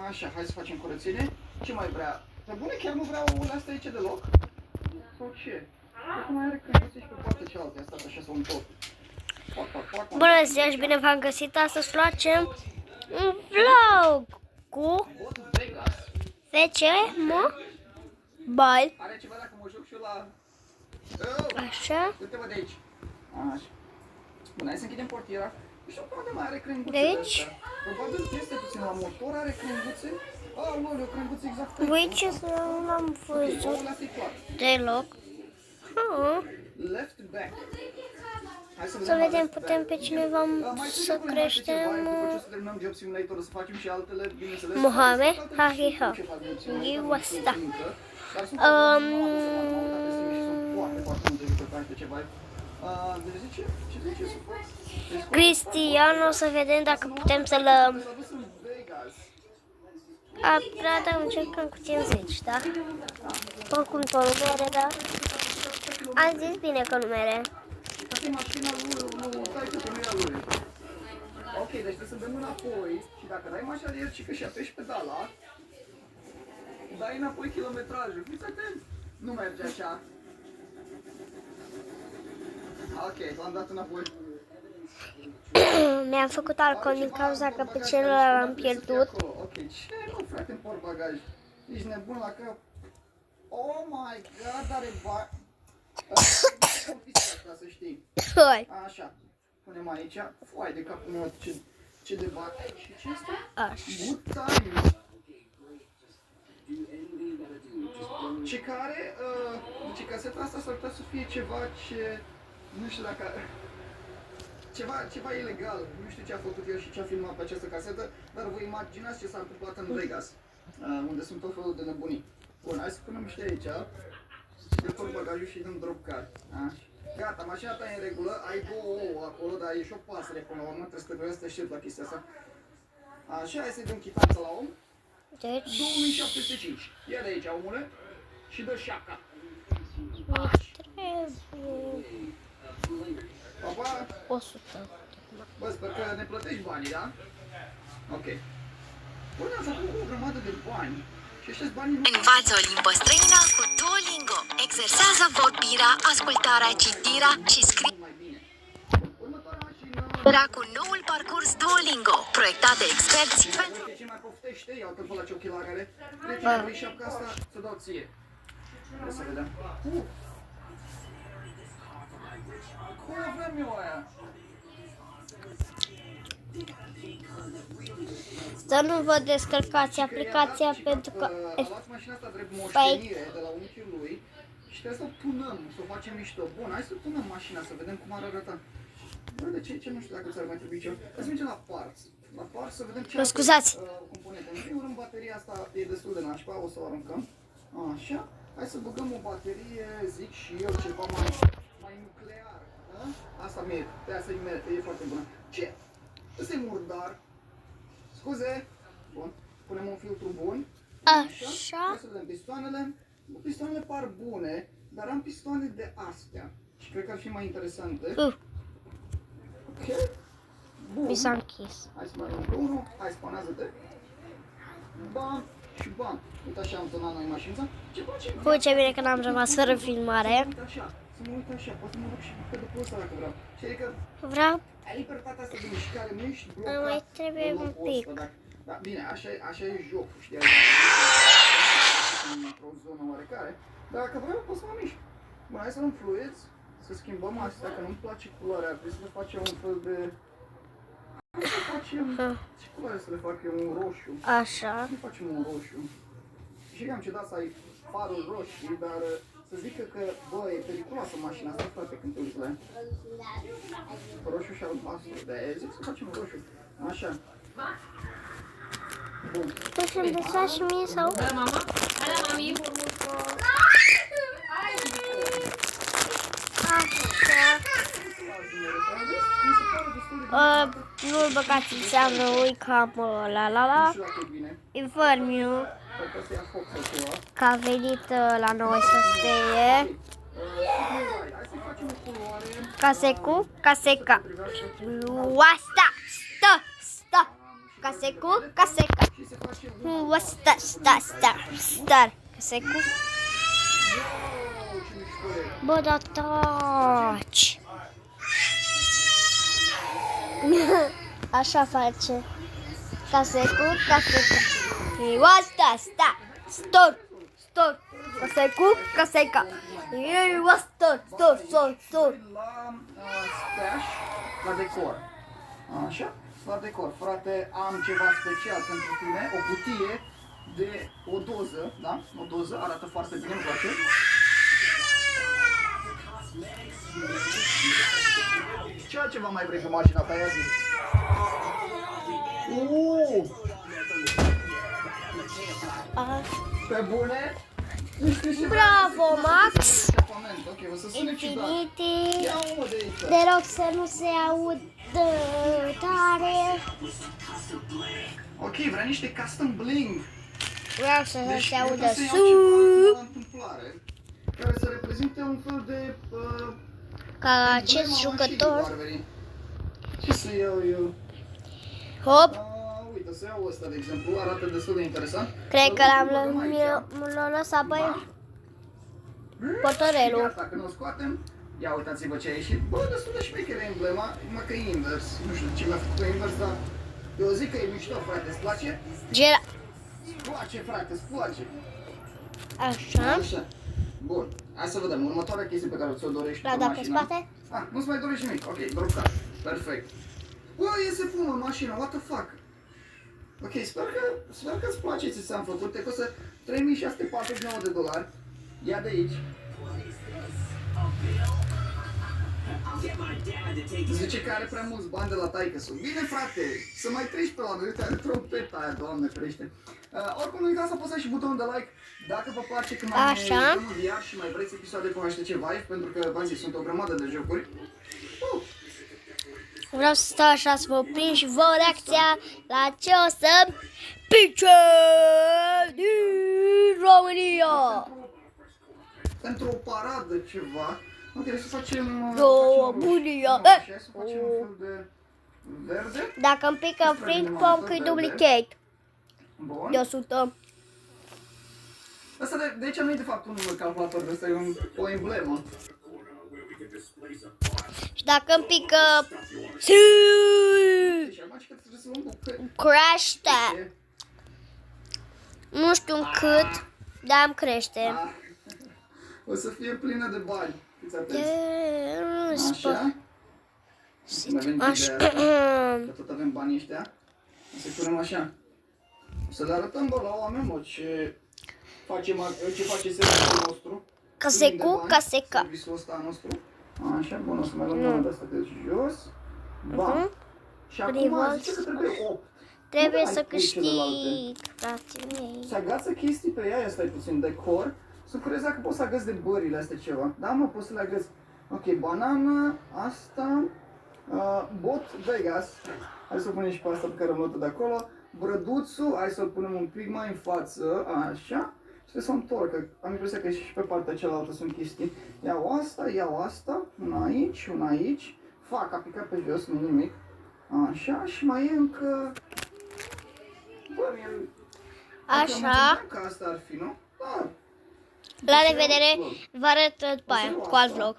Așa, hai să facem curățenie. Ce mai vrea? Pe bune, chiar nu vreau astea aici deloc? Sau ce? Acum mai are când găsești pe partea cealaltă, asta așa s-o întorc. Bună ziua și bine v-am găsit. Astăzi facem un vlog cu FC Mobile. Are ceva dacă mă joc și eu la... Așa. Du-te-mă de aici. Așa. Bun, hai să închidem portiera. Nu știu unde mai are crenguțe De aici? astea. Probabil este puțin la motor, are crenguțe. Aoleu, crenguțe exact. Voi ce să n-am văzut deloc. Left back. Hai Să vedem, putem pe cineva să creștem. După ce o să terminăm Job Simulator, să facem și altele, bineînțeles. Mohamed, ha. Eu asta. Cristian, o să vedem dacă putem să-l... Da, încercăm cu 50, da? Oricum tot numere, da? Am zis bine că numere. Ok, deci trebuie să dăm înapoi și dacă dai mașina de iercică și apeși pedala, dai înapoi kilometrajul. Fiți atent! Nu merge așa. Ok, l-am dat înapoi. Mi-am făcut alcool din cauza că pe celălalt am pierdut. Ok, ce nu, frate, în portbagaj? Ești nebun la cap? Oh my god, are bani. Confiscat, să știi. Hai. Așa, punem aici. Foai de capul meu, ce de bani. Și ce este? Așa. Butaniu. Ce care, deci caseta asta s-ar putea să fie ceva ce, nu știu dacă, ceva ilegal, nu știu ce a făcut el și ce a filmat pe această casetă, dar vă imaginați ce s-a întâmplat în Vegas, unde sunt tot felul de nebunii. Bun, hai să punem și aici, de portbagajul și dăm drop car. Gata, mașina ta e în regulă, ai două ouă acolo, dar e și o pasăre până la urmă, trebuie să te aștept la chestia asta. Așa, hai să-i dăm chitanța la om. Deci... 2705. Ia de aici, omule, și dă șapca. Trebuie... Papa, 100. bă, sper că ne plătești banii, da? Ok. Bun, am făcut cu o grămadă de bani. Și ăștia banii nu... Învață o limbă străină cu Duolingo. Exersează vorbirea, ascultarea, citirea și scrierea mai bine. Următoarea mașină... cu noul parcurs Duolingo, proiectat de experți pentru... Ce mai poftește? Ia-o pe la ce ochelari are. Deci, vrei șapca asta, să dau ție. Vreau să vedem. Cum vrem eu aia? Să nu vă descărcați aplicația pentru că... A luat mașina asta drept moștenire de la unchiul lui și trebuie să o tunăm, să o facem mișto. Bun, hai să tunăm mașina, să vedem cum ar arăta. Bă, de ce nu știu dacă ți-ar mai trebui ceva. Hai să mergem la parts. La parts să vedem ce componente. În primul rând, bateria asta e destul de nașpa, o să o aruncăm. Așa. Hai să băgăm o baterie, zic și eu, ceva mai nuclear. Da? Asta e foarte bună. Ce? Ăsta e murdar. Scuze. Bun. Punem un filtru bun. Așa. Hai să vedem pistoanele. Pistoanele par bune, dar am pistoane de astea. Și cred că ar fi mai interesante. Ok. Bun. Mi s-a închis. Hai să mai luăm pe unul. Hai, spanează-te. Bam. Și bam. Uite așa am tonat noi mașința. Ce facem? Ui, ce bine că n-am rămas fără filmare. Să mă uit așa. Poate să mă duc și pe după ăsta dacă vreau. Și adică Vreau... ai libertatea asta de mișcare, nu ești blocat. Îmi mai trebuie un pic. Da, bine, așa e jocul, știi? Într-o zonă oarecare. Dar dacă vreau, pot să mă mișc. Bun, hai să luăm fluids, să schimbăm astea, că nu-mi place culoarea, trebuie să le facem un fel de... Să facem... Ce culoare să le fac eu? Un roșu. Așa. Nu facem un roșu. Și că am ciudat să ai farul roșii, dar să zică că, bă, e periculoasă mașina asta, frate, când te uiți la ea. Roșu și albastru, de-aia zic să facem roșu. Așa. Bun. Tu și-mi desea și mie sau? Da, mama? Hai la mami. Așa. Nu-l băgați în seamă, ui cam la. Informiu că a venit la noi să steie. Caseca. Asta. Stă. Casecu, caseca. What's star. Că se cu... Bă, da taci. Așa face. Ca se cu. What's that? Store. Ca se cu, ca se ca. What's store. La stash, la decor. Așa? La decor. Frate, am ceva special pentru tine. O cutie de o doză, da? O doză, arată foarte bine, îmi place. Ce altceva mai vrei pe mașina ta? Ia zi. Pe bune? Bravo, Max! Ok, o să sune ciudat. Infinity. Ia mă de aici. Te rog să nu se audă tare. Ok, vrea niște custom bling. Vreau să Deci, se audă eu trebuie să iau su. ceva la întâmplare, care să reprezinte un fel de Ca acest emblema jucător. mașinii Barberii. Ce să iau eu? Hop. Uite, să iau ăsta de exemplu, arată destul de interesant. Cred că l-am lăsat pe pătărelul. Gata, când o scoatem, ia uitați-vă ce a ieșit. Bă, destul de șmecheră emblema, numai că e invers. Nu știu ce mi-a făcut pe invers, dar eu zic că e mișto, frate, îți place? Gera. Îți place, frate, îți place. Așa. Așa. Bun, hai să vedem. Următoarea chestie pe care ți-o dorești L-a pe dat pe mașină. spate? Nu-ți mai dorești nimic. Ok, drop car. Perfect. Bă, iese fumă în mașină, what the fuck? Ok, sper că îți place ce ți-am făcut. Te costă $3.649. Ia de aici. Zice că are prea mulți bani de la taică-su. Bine, frate, să mai treci pe la noi. Uite, are trompeta aia, Doamne ferește. Oricum, nu uitați să apăsați și butonul de like dacă vă place când mai jucăm în VR și mai vreți episoade cu HTC Vive, pentru că, v-am zis, sunt o grămadă de jocuri. Vreau să stau așa să vă prind și vă reacția la ce o să pice din România. Pentru o paradă ceva. Ok, să facem... România. Hai să facem un fel de verde. Dacă îmi pică print pom că-i duplicate. Bun. De 100. Asta de aici nu e de fapt un calculator, ăsta e o emblemă. Și dacă îmi pică Deci acum că trebuie să luăm bucăți. crash tag. Nu știu cât, dar îmi crește. O să fie plină de bani. Fiți atenți. Așa. Așa. Că tot avem banii ăștia. O să punem așa. O să le arătăm, bă, la oameni, mă, ce face serviciul nostru. Casecu, caseca. Serviciul ăsta nostru. Așa, bun, o să mai luăm una de asta de jos. Ba. Și acum zice că trebuie 8. Trebuie să câștig, frații mei. Se agață chestii pe ea, asta e puțin decor. Sunt curios dacă poți să agăți de bările astea ceva. Da, mă, poți să le agăți. Ok, banana, asta, bot Vegas. Hai să o punem și pe asta pe care am luat-o de acolo. Brăduțul, hai să-l punem un pic mai în față, așa. Și să o întorc, că am impresia că și pe partea cealaltă sunt chestii. Iau asta, una aici. Fac, a picat pe jos, nu nimic. Așa, și mai e încă... Bă, Așa. Că asta ar fi, nu? Da. La revedere, vă arăt după aia cu alt vlog.